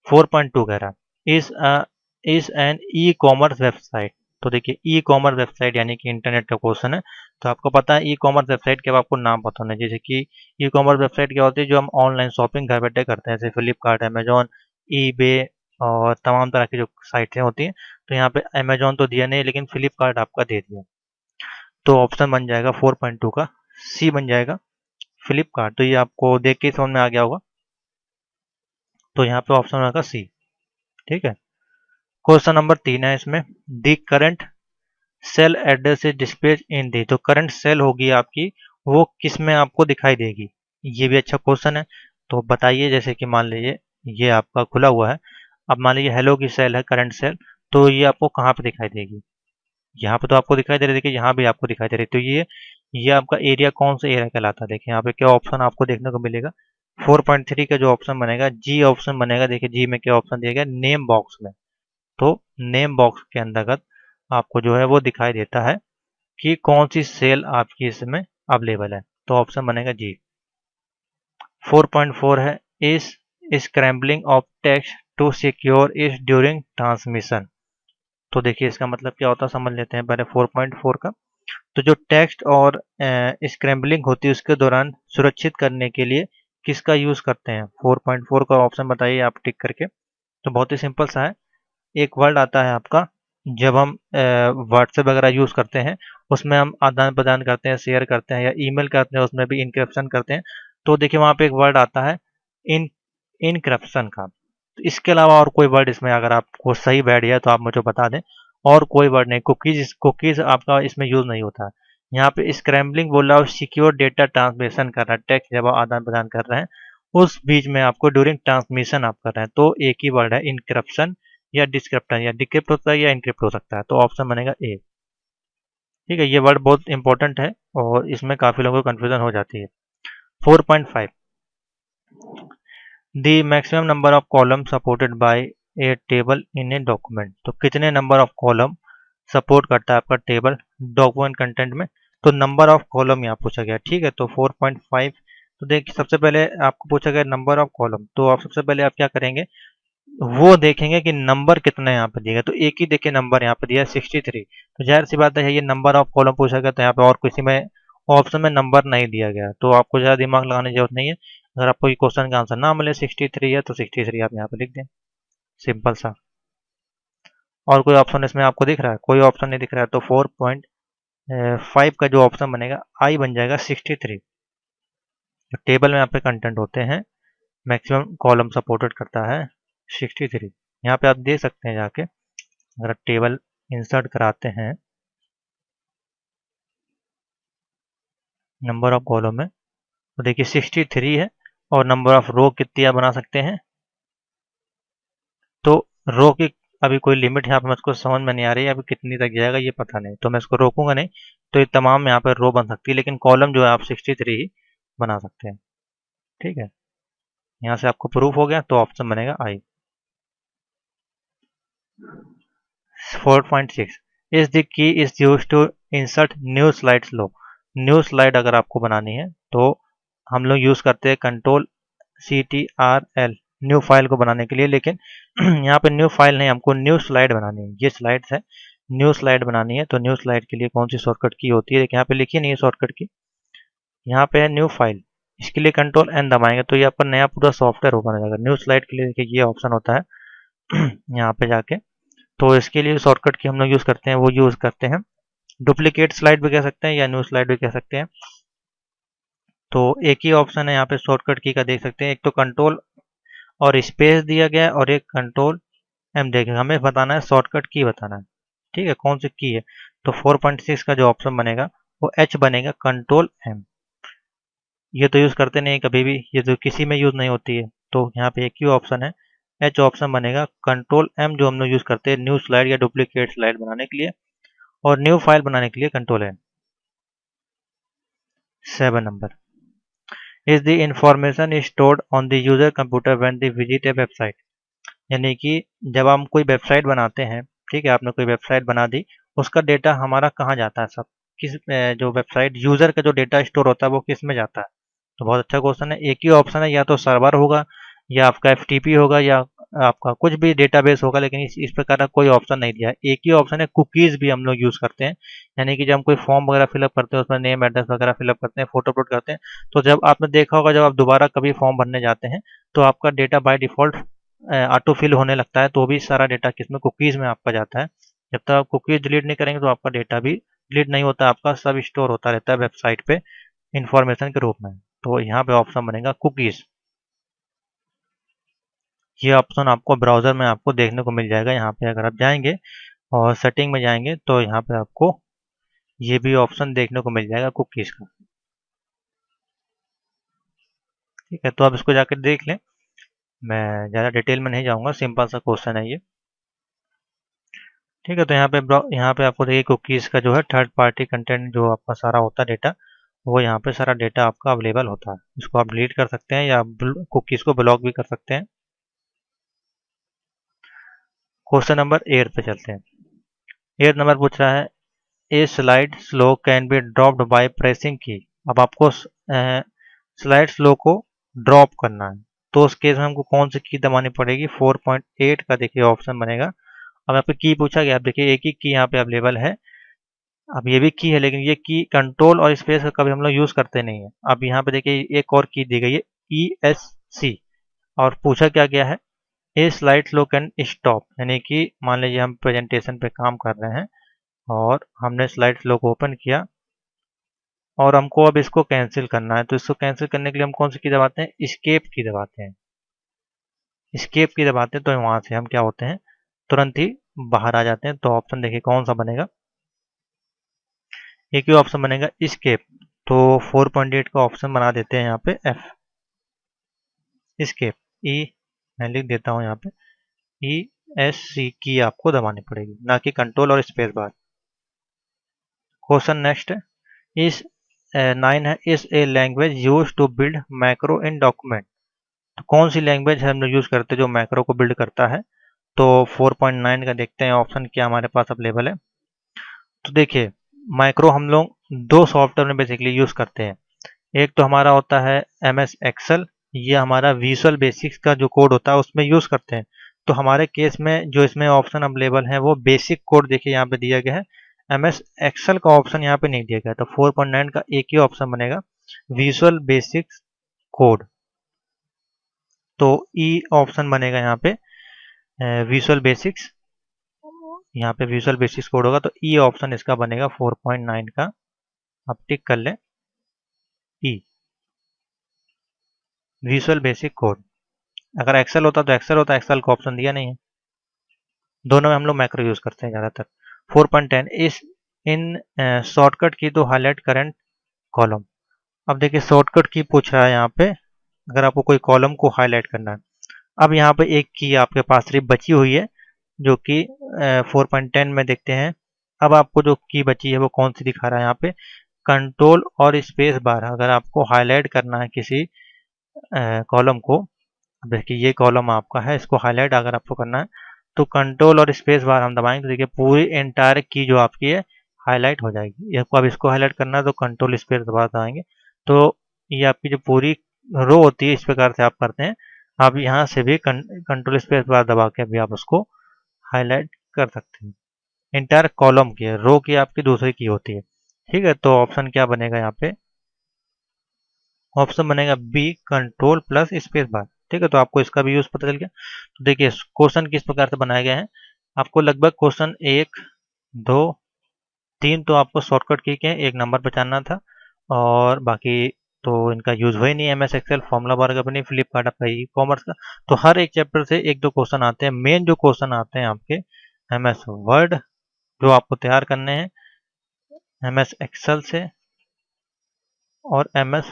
4.2 कह रहा है is an e commerce website. तो देखिए ई कॉमर्स वेबसाइट यानी कि इंटरनेट का क्वेश्चन है। तो आपको पता है ई कॉमर्स वेबसाइट के अब आपको नाम पता होना है। जैसे कि ई कॉमर्स वेबसाइट क्या होती है, जो हम ऑनलाइन शॉपिंग घर बैठे करते हैं, जैसे फ्लिपकार्ट, अमेजोन, ईबे और तमाम तरह की जो साइटें होती हैं। तो यहाँ पे अमेजोन तो दिया नहीं लेकिन फ्लिपकार्ट आपका दे दिया। तो ऑप्शन बन जाएगा 4.2 का सी बन जाएगा फ्लिपकार्ट। तो ये आपको देख के समझ में आ गया होगा। तो यहाँ पे ऑप्शन होगा सी। ठीक है, क्वेश्चन नंबर 3 है इसमें, the current cell address is display in the. तो करंट सेल होगी आपकी वो किस में आपको दिखाई देगी, ये भी अच्छा क्वेश्चन है। तो बताइए, जैसे कि मान लीजिए ये आपका खुला हुआ है, अब मान लीजिए हेलो की सेल है करंट सेल, तो ये आपको कहाँ पे दिखाई देगी। यहाँ पे तो आपको दिखाई दे रही है, देखिए यहाँ भी आपको दिखाई दे रही है। तो ये आपका एरिया कौन सा एरिया कहलाता है? देखिए यहाँ पे क्या ऑप्शन आपको देखने को मिलेगा। 4.3 का जो ऑप्शन बनेगा, जी ऑप्शन बनेगा। देखिए जी में क्या ऑप्शन दिया गया, नेम बॉक्स में। तो नेम बॉक्स के अंतर्गत आपको जो है वो दिखाई देता है कि कौन सी सेल आपकी इसमें अवेलेबल है। तो ऑप्शन बनेगा जी। 4.4 है, is scrambling of text to secure is during transmission. तो देखिए इसका मतलब क्या होता है, समझ लेते हैं पहले 4.4 का। तो जो टेक्स्ट और स्क्रैम्बलिंग होती है उसके दौरान सुरक्षित करने के लिए किसका यूज़ करते हैं? 4.4 का ऑप्शन बताइए आप टिक करके। तो बहुत ही सिंपल सा है, एक वर्ड आता है आपका, जब हम व्हाट्सएप वगैरह यूज़ करते हैं उसमें हम आदान प्रदान करते हैं, शेयर करते हैं, या ईमेल करते हैं उसमें भी इनक्रप्शन करते हैं। तो देखिए वहाँ पे एक वर्ड आता है इन इनक्रप्शन का। तो इसके अलावा और कोई वर्ड इसमें अगर आपको सही बैठ जाए तो आप मुझे बता दें। और कोई वर्ड नहीं, कुकीज़ कुकीज़ आपका इसमें यूज़ नहीं होता है। यहाँ पे स्क्रैम्बलिंग बोल रहा है, सिक्योर डेटा ट्रांसमिशन कर रहा है, टेक्स्ट जब आप आदान प्रदान कर रहे हैं उस बीच में आपको ड्यूरिंग ट्रांसमिशन आप कर रहे हैं। तो एक ही वर्ड है इनक्रप्शन या डिस्क्रिप्टर, या डिक्रिप्ट होता है या इनक्रिप्ट हो सकता है। तो ऑप्शन बनेगा ए। ठीक है, ये वर्ड बहुत इंपॉर्टेंट है और इसमें काफ़ी लोगों को कन्फ्यूजन हो जाती है। 4.5, the maximum number of column supported by A table in a document. तो कितने नंबर ऑफ कॉलम सपोर्ट करता है आपका टेबल डॉक्यूमेंट कंटेंट में? तो नंबर ऑफ कॉलम यहाँ पूछा गया। ठीक है, तो 4.5। तो देखिए सबसे पहले आपको पूछा गया नंबर ऑफ कॉलम, तो आप सबसे पहले आप क्या करेंगे, वो देखेंगे कि नंबर कितना यहाँ पे दिया गया। तो एक ही देखिए नंबर यहाँ पे दिया है 63। तो जाहिर सी बात है ये नंबर ऑफ कॉलम पूछा गया, तो यहाँ पे और किसी में ऑप्शन में नंबर नहीं दिया गया। तो आपको ज़्यादा दिमाग लगाने की जरूरत नहीं है। अगर आपको ये क्वेश्चन का आंसर ना मिले 63 है तो 63 आप यहाँ पे लिख दें, सिंपल सा। और कोई ऑप्शन इसमें आपको दिख रहा है? कोई ऑप्शन नहीं दिख रहा है, तो 4.5 का जो ऑप्शन बनेगा आई बन जाएगा 63। टेबल में यहाँ पे कंटेंट होते हैं, मैक्सिमम कॉलम सपोर्टेड करता है 63। यहाँ पे आप देख सकते हैं जाके, अगर आप टेबल इंसर्ट कराते हैं नंबर ऑफ कॉलम में, तो देखिए 63 है। और नंबर ऑफ रो कितनी आप बना सकते हैं? तो रो की अभी कोई लिमिट यहाँ पे मुझको समझ में नहीं आ रही है, अभी कितनी तक जाएगा ये पता नहीं, तो मैं इसको रोकूंगा नहीं। तो ये तमाम यहाँ पे रो बन सकती है, लेकिन कॉलम जो है आप 63 ही बना सकते हैं। ठीक है, यहाँ से आपको प्रूफ हो गया, तो ऑप्शन बनेगा I. 4.6, is the key is use to insert new slide लो। न्यू स्लाइड अगर आपको बनानी है तो हम लोग यूज़ करते हैं कंट्रोल CTRL न्यू फाइल को बनाने के लिए। लेकिन यहाँ पे न्यू फाइल नहीं, हमको न्यू स्लाइड बनानी है। ये स्लाइड्स है, न्यू स्लाइड बनानी है। तो न्यू स्लाइड के लिए कौन सी शॉर्टकट की होती है? देखिए यहाँ पे लिखी नहीं है शॉर्टकट की, यहाँ पे है न्यू फाइल। इसके लिए कंट्रोल N दबाएंगे तो ये आपका नया पूरा सॉफ्टवेयर ओपन हो जाएगा। न्यू स्लाइड के लिए देखिए ये ऑप्शन होता है यहाँ पे जाके। तो इसके लिए शॉर्टकट की हम लोग यूज़ करते हैं, वो यूज़ करते हैं डुप्लीकेट स्लाइड भी कह सकते हैं या न्यू स्लाइड भी कह सकते हैं। तो एक ही ऑप्शन है यहाँ पे शॉर्टकट की का, देख सकते हैं, एक तो कंट्रोल और स्पेस दिया गया है और एक कंट्रोल M देखेंगे। हमें बताना है शॉर्टकट की बताना है। ठीक है, कौन सी की है? तो 4.6 का जो ऑप्शन बनेगा वो H बनेगा, कंट्रोल M। ये तो यूज़ करते नहीं कभी भी, ये तो किसी में यूज़ नहीं होती है। तो यहाँ पे एक ही ऑप्शन है, H ऑप्शन बनेगा, कंट्रोल M जो हम लोग यूज़ करते हैं न्यू स्लाइड या डुप्लीकेट स्लाइड बनाने के लिए, और न्यू फाइल बनाने के लिए control N। 7 number, is the information is stored on the user computer when the visit A website. यानी कि जब हम कोई वेबसाइट बनाते हैं, ठीक है, आपने कोई वेबसाइट बना दी, उसका डेटा हमारा कहाँ जाता है? सब किस जो वेबसाइट यूजर का जो डेटा स्टोर होता है वो किस में जाता है? तो बहुत अच्छा क्वेश्चन है। एक ही ऑप्शन है, या तो सर्वर होगा या आपका FTP होगा या आपका कुछ भी डेटाबेस होगा, लेकिन इस प्रकार का कोई ऑप्शन नहीं दिया है। एक ही ऑप्शन है, कुकीज़ भी हम लोग यूज़ करते हैं। यानी कि जब हम कोई फॉर्म वगैरह फिलअप करते हैं, उसमें नेम एड्रेस वगैरह फिलअप करते हैं, फोटो अपलोड करते हैं, तो जब आपने देखा होगा जब आप दोबारा कभी फॉर्म भरने जाते हैं तो आपका data by default auto fill होने लगता है। तो भी सारा डेटा किसमें, कुकीज़ में आपका जाता है। जब तक आप कुकीज़ डिलीट नहीं करेंगे तो आपका डेटा भी डिलीट नहीं होता, आपका सब स्टोर होता रहता है वेबसाइट पे इंफॉर्मेशन के रूप में। तो यहाँ पे ऑप्शन बनेगा कुकीज़। ये ऑप्शन आपको ब्राउज़र में आपको देखने को मिल जाएगा। यहाँ पे अगर आप जाएंगे और सेटिंग में जाएंगे तो यहाँ पे आपको ये भी ऑप्शन देखने को मिल जाएगा कुकीज़ का। ठीक है, तो आप इसको जाकर देख लें, मैं ज़्यादा डिटेल में नहीं जाऊँगा, सिंपल सा क्वेश्चन है ये। ठीक है, तो यहाँ पे आपको देखिए कुकीज़ का जो है थर्ड पार्टी कंटेंट जो आपका सारा होता है डेटा, वो यहाँ पे सारा डेटा आपका अवेलेबल होता है। इसको आप डिलीट कर सकते हैं या कुकीज़ को ब्लॉक भी कर सकते हैं। क्वेश्चन नंबर 8 पे चलते हैं। 8 नंबर पूछ रहा है a slide show can be dropped by pressing key. अब आपको स्लाइड स्लो को ड्रॉप करना है, तो उस केस में हमको कौन सी की दबानी पड़ेगी? 4.8 का देखिए ऑप्शन बनेगा। अब यहाँ पे की पूछा गया, आप देखिए एक ही की यहाँ पे अवेलेबल है। अब ये भी की है, लेकिन ये की कंट्रोल और स्पेस का कभी हम लोग यूज़ करते नहीं है। अब यहाँ पे देखिए एक और की दी गई है ESC, और पूछा क्या गया है? A slide show can stop, यानी कि मान लीजिए हम प्रेजेंटेशन पे काम कर रहे हैं और हमने स्लाइड स्लो को ओपन किया और हमको अब इसको कैंसिल करना है, तो इसको कैंसिल करने के लिए हम कौन सी की दबाते हैं? एस्केप की दबाते हैं। एस्केप की दबाते हैं तो वहां से हम क्या होते हैं, तुरंत ही बाहर आ जाते हैं। तो ऑप्शन देखिए कौन सा बनेगा? एक ही ऑप्शन बनेगा एस्केप। तो 4.8 का ऑप्शन बना देते हैं यहाँ पे F, एस्केप। ई मैं लिख देता हूँ यहाँ पे ESC की आपको दबानी पड़ेगी, ना कि कंट्रोल और स्पेस बार। क्वेश्चन नेक्स्ट है, इस 9 है, is a language use to build macro in document. तो कौन सी लैंग्वेज हम लोग यूज करते हैं जो मैक्रो को बिल्ड करता है? तो 4.9 का देखते हैं ऑप्शन क्या हमारे पास अवेलेबल है। तो देखिए माइक्रो हम लोग दो सॉफ्टवेयर में बेसिकली यूज करते हैं। एक तो हमारा होता है MS एक्सेल, ये हमारा विजुअल बेसिक्स का जो कोड होता है उसमें यूज करते हैं। तो हमारे केस में जो इसमें ऑप्शन अवेलेबल है वो बेसिक कोड देखिए यहाँ पे दिया गया है। MS एक्सेल का ऑप्शन यहाँ पे नहीं दिया गया, तो 4.9 का एक ही ऑप्शन बनेगा, विजुअल बेसिक्स कोड। तो ई ऑप्शन बनेगा यहाँ पे विजुअल बेसिक्स। यहाँ पे विजुअल बेसिक्स कोड होगा, तो ई ऑप्शन इसका बनेगा 4.9 का। आप टिक कर लें ई, विजुअल बेसिक कोड। अगर एक्सेल होता तो एक्सेल होता, एक्सेल का ऑप्शन दिया नहीं है। दोनों में हम लोग मैक्रो यूज करते हैं ज़्यादातर। 4.10 इस इन शॉर्टकट की तो हाईलाइट करंट कॉलम। अब देखिए शॉर्टकट की पूछ रहा है यहाँ पे, अगर आपको कोई कॉलम को हाईलाइट करना है। अब यहाँ पे एक की आपके पास सिर्फ बची हुई है, जो कि 4.10 में देखते हैं। अब आपको जो की बची है वो कौन सी दिखा रहा है यहाँ पे? कंट्रोल और स्पेस बार। अगर आपको हाईलाइट करना है किसी कॉलम को, देखिए ये कॉलम आपका है, इसको हाईलाइट अगर आपको करना है तो कंट्रोल और स्पेस बार हम दबाएंगे, तो देखिए पूरी एंटायर की जो आपकी है हाईलाइट हो जाएगी। आपको अब इसको हाईलाइट करना है तो कंट्रोल स्पेस दबाएंगे, तो ये आपकी जो पूरी रो होती है इस प्रकार से आप करते हैं। आप यहाँ से भी कंट्रोल स्पेस बार दबा के भी आप उसको हाईलाइट कर सकते हैं। एंटायर कॉलम की है, रो की आपकी दूसरी की होती है। ठीक है, तो ऑप्शन क्या बनेगा यहाँ पे? ऑप्शन बनेगा B, control plus space bar. ठीक है, तो आपको इसका भी यूज पता चल गया। तो देखिए क्वेश्चन किस प्रकार से बनाए गए हैं। आपको लगभग क्वेश्चन 1, 2, 3 तो आपको शॉर्टकट की के एक नंबर पहचानना था, और बाकी तो इनका यूज हो ही नहीं। MS एक्सेल, फॉर्मूला बार का भी नहीं, फ्लिपकार्ट आपका ई कॉमर्स का। तो हर एक चैप्टर से एक दो क्वेश्चन आते हैं। मेन जो क्वेश्चन आते हैं आपके MS वर्ड जो आपको तैयार करने हैं, MS एक्सेल से और MS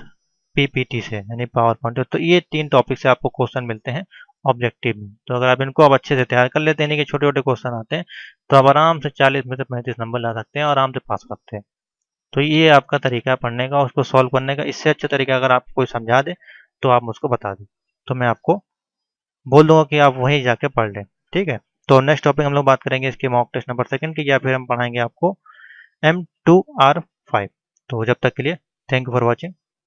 PPT से, यानी पावर पॉइंट। तो ये 3 टॉपिक से आपको क्वेश्चन मिलते हैं ऑब्जेक्टिव में। तो अगर आप इनको अब अच्छे से तैयार कर लेते हैं, यानी कि छोटे छोटे क्वेश्चन आते हैं, तो आप आराम से 40 में से 35 नंबर ला सकते हैं और आराम से पास करते हैं। तो ये आपका तरीका है पढ़ने का, उसको सॉल्व करने का। इससे अच्छा तरीका अगर आपको कोई समझा दे तो आप मुझको बता दें, तो मैं आपको बोल दूंगा कि आप वहीं जाके पढ़ लें। ठीक है, तो नेक्स्ट टॉपिक हम लोग बात करेंगे इसके मॉक टेस्ट नंबर 2 की, या फिर हम पढ़ाएंगे आपको M2R5। तो जब तक के लिए थैंक यू फॉर वॉचिंग।